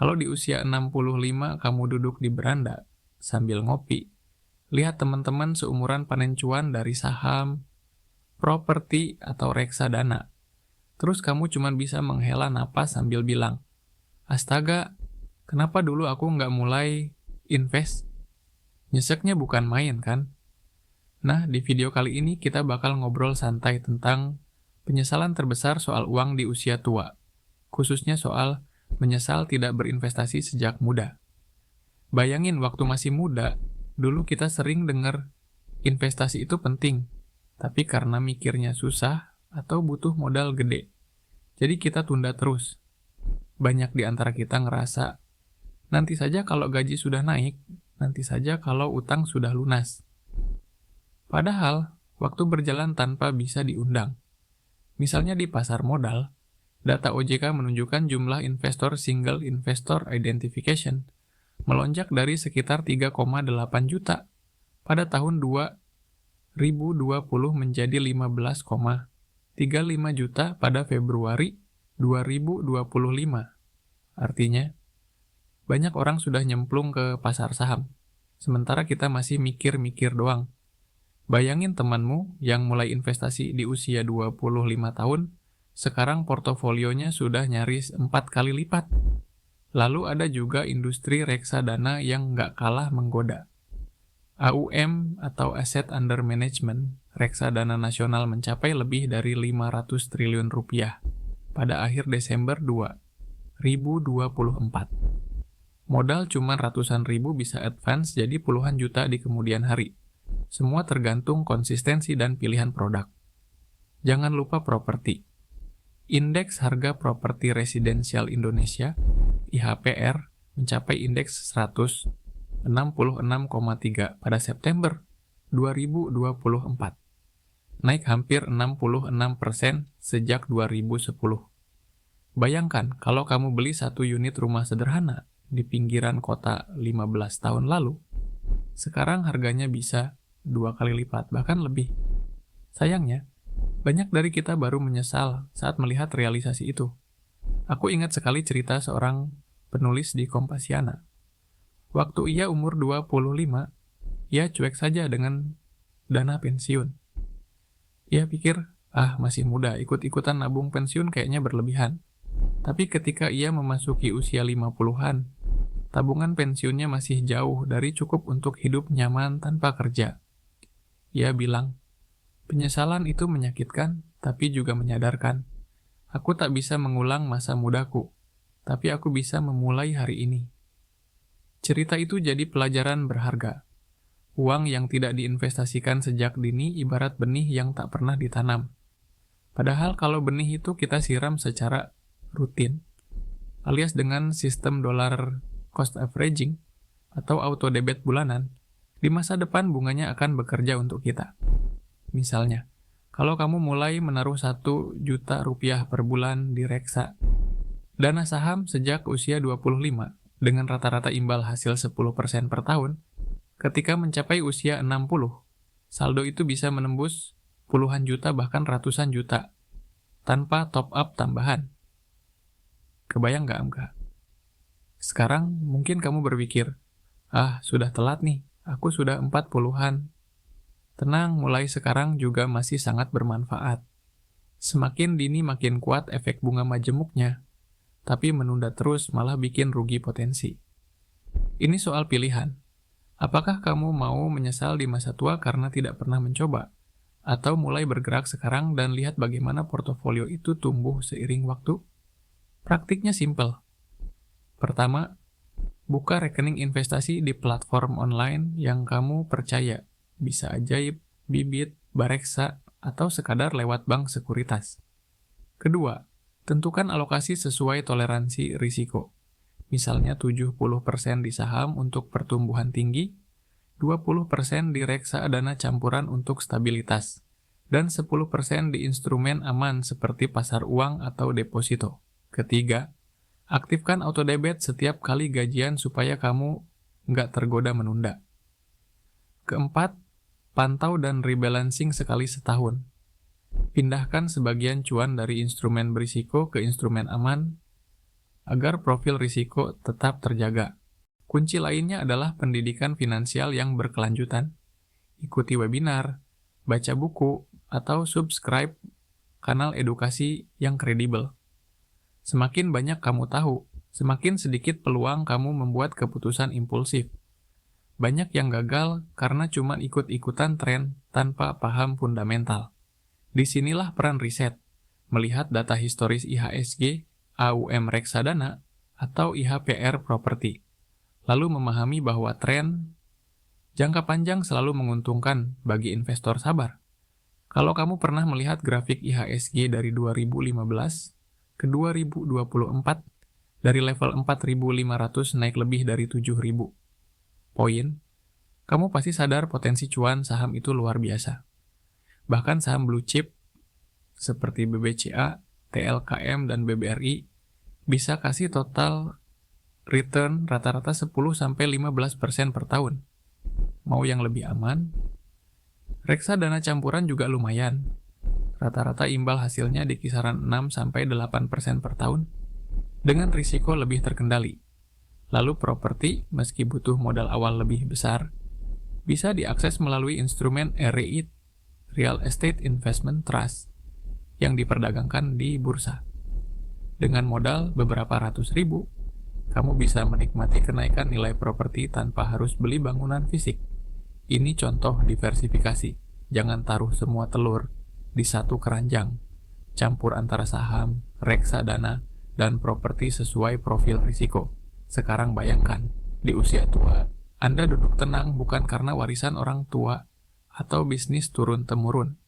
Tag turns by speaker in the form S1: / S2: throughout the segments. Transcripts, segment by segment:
S1: Kalau di usia 65 kamu duduk di beranda sambil ngopi, lihat teman-teman seumuran panen cuan dari saham, properti, atau reksadana. Terus kamu cuma bisa menghela napas sambil bilang, "Astaga, kenapa dulu aku nggak mulai invest?" Nyeseknya bukan main kan? Nah, di video kali ini kita bakal ngobrol santai tentang penyesalan terbesar soal uang di usia tua, khususnya soal menyesal tidak berinvestasi sejak muda. Bayangin waktu masih muda, dulu kita sering dengar investasi itu penting, tapi karena mikirnya susah atau butuh modal gede, jadi kita tunda terus. Banyak di antara kita ngerasa, nanti saja kalau gaji sudah naik, nanti saja kalau utang sudah lunas. Padahal, waktu berjalan tanpa bisa diundang. Misalnya di pasar modal, data OJK menunjukkan jumlah investor Single Investor Identification melonjak dari sekitar 3,8 juta pada tahun 2020 menjadi 15,35 juta pada Februari 2025. Artinya, banyak orang sudah nyemplung ke pasar saham, sementara kita masih mikir-mikir doang. Bayangin temanmu yang mulai investasi di usia 25 tahun, sekarang portofolionya sudah nyaris 4 kali lipat. Lalu ada juga industri reksadana yang nggak kalah menggoda. AUM atau Asset Under Management, reksadana nasional mencapai lebih dari 500 triliun rupiah pada akhir Desember 2024. Modal cuma ratusan ribu bisa advance jadi puluhan juta di kemudian hari. Semua tergantung konsistensi dan pilihan produk. Jangan lupa properti. Indeks harga properti residensial Indonesia, IHPR, mencapai indeks 166,3 pada September 2024. Naik hampir 66% sejak 2010. Bayangkan kalau kamu beli satu unit rumah sederhana di pinggiran kota 15 tahun lalu, sekarang harganya bisa 2 kali lipat, bahkan lebih. Sayangnya, banyak dari kita baru menyesal saat melihat realisasi itu. Aku ingat sekali cerita seorang penulis di Kompasiana. Waktu ia umur 25, ia cuek saja dengan dana pensiun. Ia pikir, masih muda, ikut-ikutan nabung pensiun kayaknya berlebihan. Tapi ketika ia memasuki usia 50-an, tabungan pensiunnya masih jauh dari cukup untuk hidup nyaman tanpa kerja. Ia bilang, penyesalan itu menyakitkan, tapi juga menyadarkan. Aku tak bisa mengulang masa mudaku, tapi aku bisa memulai hari ini. Cerita itu jadi pelajaran berharga. Uang yang tidak diinvestasikan sejak dini ibarat benih yang tak pernah ditanam. Padahal kalau benih itu kita siram secara rutin, alias dengan sistem dollar cost averaging atau auto debit bulanan, di masa depan bunganya akan bekerja untuk kita. Misalnya, kalau kamu mulai menaruh 1 juta rupiah per bulan di reksa, dana saham sejak usia 25, dengan rata-rata imbal hasil 10% per tahun, ketika mencapai usia 60, saldo itu bisa menembus puluhan juta bahkan ratusan juta, tanpa top up tambahan. Kebayang nggak? Sekarang mungkin kamu berpikir, sudah telat nih, aku sudah 40-an. Tenang, mulai sekarang juga masih sangat bermanfaat. Semakin dini makin kuat efek bunga majemuknya, tapi menunda terus malah bikin rugi potensi. Ini soal pilihan. Apakah kamu mau menyesal di masa tua karena tidak pernah mencoba? Atau mulai bergerak sekarang dan lihat bagaimana portofolio itu tumbuh seiring waktu? Praktiknya simpel. Pertama, buka rekening investasi di platform online yang kamu percaya. Bisa Ajaib, Bibit, Bareksa, atau sekadar lewat bank sekuritas. Kedua, tentukan alokasi sesuai toleransi risiko. Misalnya 70% di saham untuk pertumbuhan tinggi, 20% di reksadana campuran untuk stabilitas, dan 10% di instrumen aman seperti pasar uang atau deposito. Ketiga, aktifkan auto debit setiap kali gajian supaya kamu nggak tergoda menunda. Keempat, pantau dan rebalancing sekali setahun. Pindahkan sebagian cuan dari instrumen berisiko ke instrumen aman, agar profil risiko tetap terjaga. Kunci lainnya adalah pendidikan finansial yang berkelanjutan. Ikuti webinar, baca buku, atau subscribe kanal edukasi yang kredibel. Semakin banyak kamu tahu, semakin sedikit peluang kamu membuat keputusan impulsif. Banyak yang gagal karena cuma ikut-ikutan tren tanpa paham fundamental. Disinilah peran riset, melihat data historis IHSG, AUM reksadana, atau IHPR properti, lalu memahami bahwa tren jangka panjang selalu menguntungkan bagi investor sabar. Kalau kamu pernah melihat grafik IHSG dari 2015 ke 2024, dari level 4.500 naik lebih dari 7.000 poin, kamu pasti sadar potensi cuan saham itu luar biasa. Bahkan saham blue chip seperti BBCA, TLKM, dan BBRI bisa kasih total return rata-rata 10-15% per tahun. Mau yang lebih aman? Reksadana campuran juga lumayan. Rata-rata imbal hasilnya di kisaran 6-8% per tahun, dengan risiko lebih terkendali. Lalu properti, meski butuh modal awal lebih besar, bisa diakses melalui instrumen REIT, Real Estate Investment Trust, yang diperdagangkan di bursa. Dengan modal beberapa ratus ribu, kamu bisa menikmati kenaikan nilai properti tanpa harus beli bangunan fisik. Ini contoh diversifikasi. Jangan taruh semua telur di satu keranjang. Campur antara saham, reksadana, dan properti sesuai profil risiko. Sekarang bayangkan, di usia tua, Anda duduk tenang bukan karena warisan orang tua atau bisnis turun-temurun,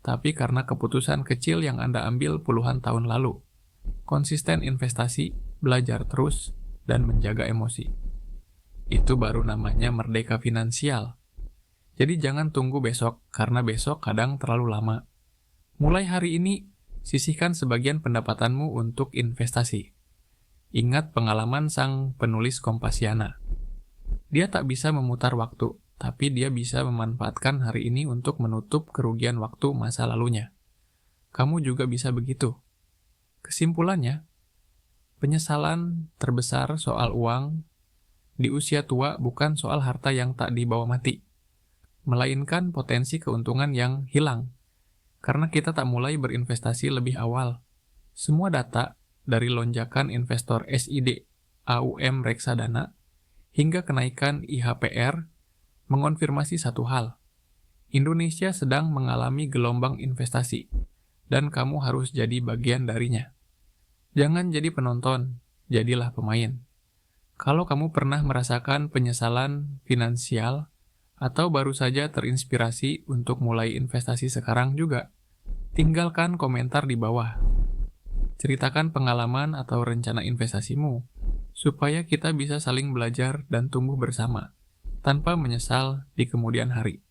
S1: tapi karena keputusan kecil yang Anda ambil puluhan tahun lalu. Konsisten investasi, belajar terus, dan menjaga emosi. Itu baru namanya merdeka finansial. Jadi jangan tunggu besok, karena besok kadang terlalu lama. Mulai hari ini, sisihkan sebagian pendapatanmu untuk investasi. Ingat pengalaman sang penulis Kompasiana. Dia tak bisa memutar waktu, tapi dia bisa memanfaatkan hari ini untuk menutup kerugian waktu masa lalunya. Kamu juga bisa begitu. Kesimpulannya, penyesalan terbesar soal uang di usia tua bukan soal harta yang tak dibawa mati, melainkan potensi keuntungan yang hilang, karena kita tak mulai berinvestasi lebih awal. Semua data, dari lonjakan investor SID, AUM reksadana, hingga kenaikan IHPR, mengonfirmasi satu hal. Indonesia sedang mengalami gelombang investasi, dan kamu harus jadi bagian darinya. Jangan jadi penonton, jadilah pemain. Kalau kamu pernah merasakan penyesalan finansial, atau baru saja terinspirasi untuk mulai investasi sekarang juga, tinggalkan komentar di bawah. Ceritakan pengalaman atau rencana investasimu, supaya kita bisa saling belajar dan tumbuh bersama, tanpa menyesal di kemudian hari.